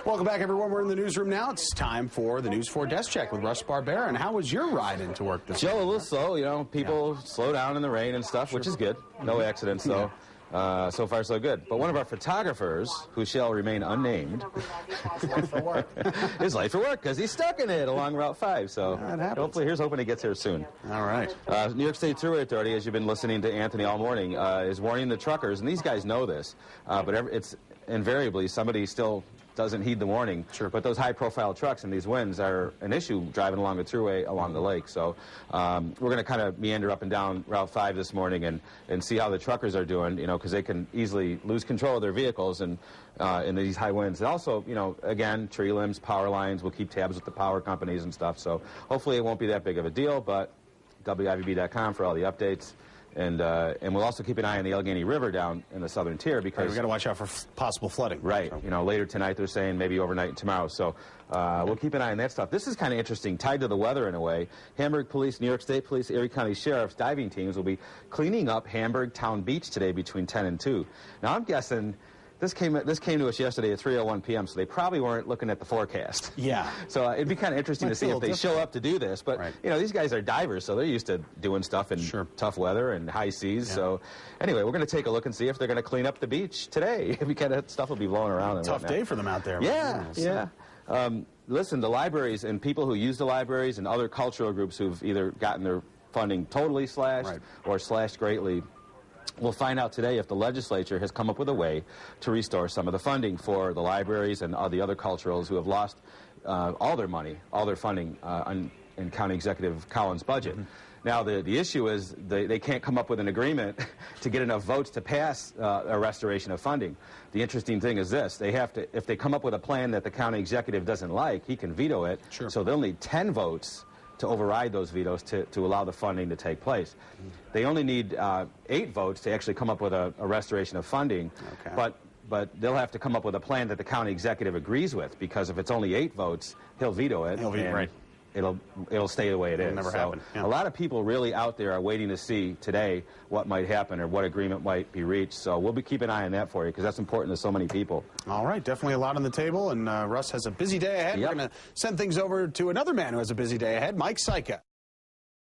Welcome back, everyone. We're in the newsroom now. It's time for the News 4 Desk Check with Russ Barbera. And how was your ride into work this Joe, morning? a little slow. You know, people slow down in the rain and stuff, which is good. No accidents, so. So far, so good. But one of our photographers, who shall remain unnamed, is late for work because he's stuck in it along Route 5. So hopefully, here's hoping he gets here soon. All right. New York State Thruway Authority, as you've been listening to Anthony all morning, is warning the truckers, and these guys know this, but it's invariably somebody still doesn't heed the warning. Sure. But those high-profile trucks and these winds are an issue driving along the thruway along the lake. So we're going to kind of meander up and down Route 5 this morning and see how the truckers are doing, you know, because they can easily lose control of their vehicles and in these high winds. And also, you know, again, tree limbs, power lines, we'll keep tabs with the power companies and stuff. So hopefully it won't be that big of a deal, but WIVB.com for all the updates. And we'll also keep an eye on the Allegheny River down in the southern tier because we've got to watch out for possible flooding. Right. So. You know, later tonight they're saying maybe overnight and tomorrow. So we'll keep an eye on that stuff. This is kind of interesting, tied to the weather in a way. Hamburg Police, New York State Police, Erie County Sheriff's diving teams will be cleaning up Hamburg Town Beach today between 10 and 2. Now I'm guessing this came to us yesterday at 3:01 p.m., so they probably weren't looking at the forecast. Yeah. So it'd be kind of interesting to see if they show up to do this. But, you know, these guys are divers, so they're used to doing stuff in tough weather and high seas. Yeah. So anyway, we're going to take a look and see if they're going to clean up the beach today. Stuff will be blowing around. Tough day for them out there. Yeah, yeah. Listen, the libraries and people who use the libraries and other cultural groups who've either gotten their funding totally slashed or slashed greatly, we'll find out today if the legislature has come up with a way to restore some of the funding for the libraries and all the other culturals who have lost all their money, all their funding in County Executive Collins' budget. Now, the issue is they can't come up with an agreement to get enough votes to pass a restoration of funding. The interesting thing is this. They have to, if they come up with a plan that the county executive doesn't like, he can veto it. So they'll need 10 votes to override those vetoes to allow the funding to take place. They only need 8 votes to actually come up with a restoration of funding, but they'll have to come up with a plan that the county executive agrees with, because if it's only 8 votes, he'll veto it. It'll stay the way it is. It'll never happen. A lot of people really out there are waiting to see today what might happen or what agreement might be reached. So we'll be keeping an eye on that for you because that's important to so many people. All right, definitely a lot on the table, and Russ has a busy day ahead. We're going to send things over to another man who has a busy day ahead, Mike Syka.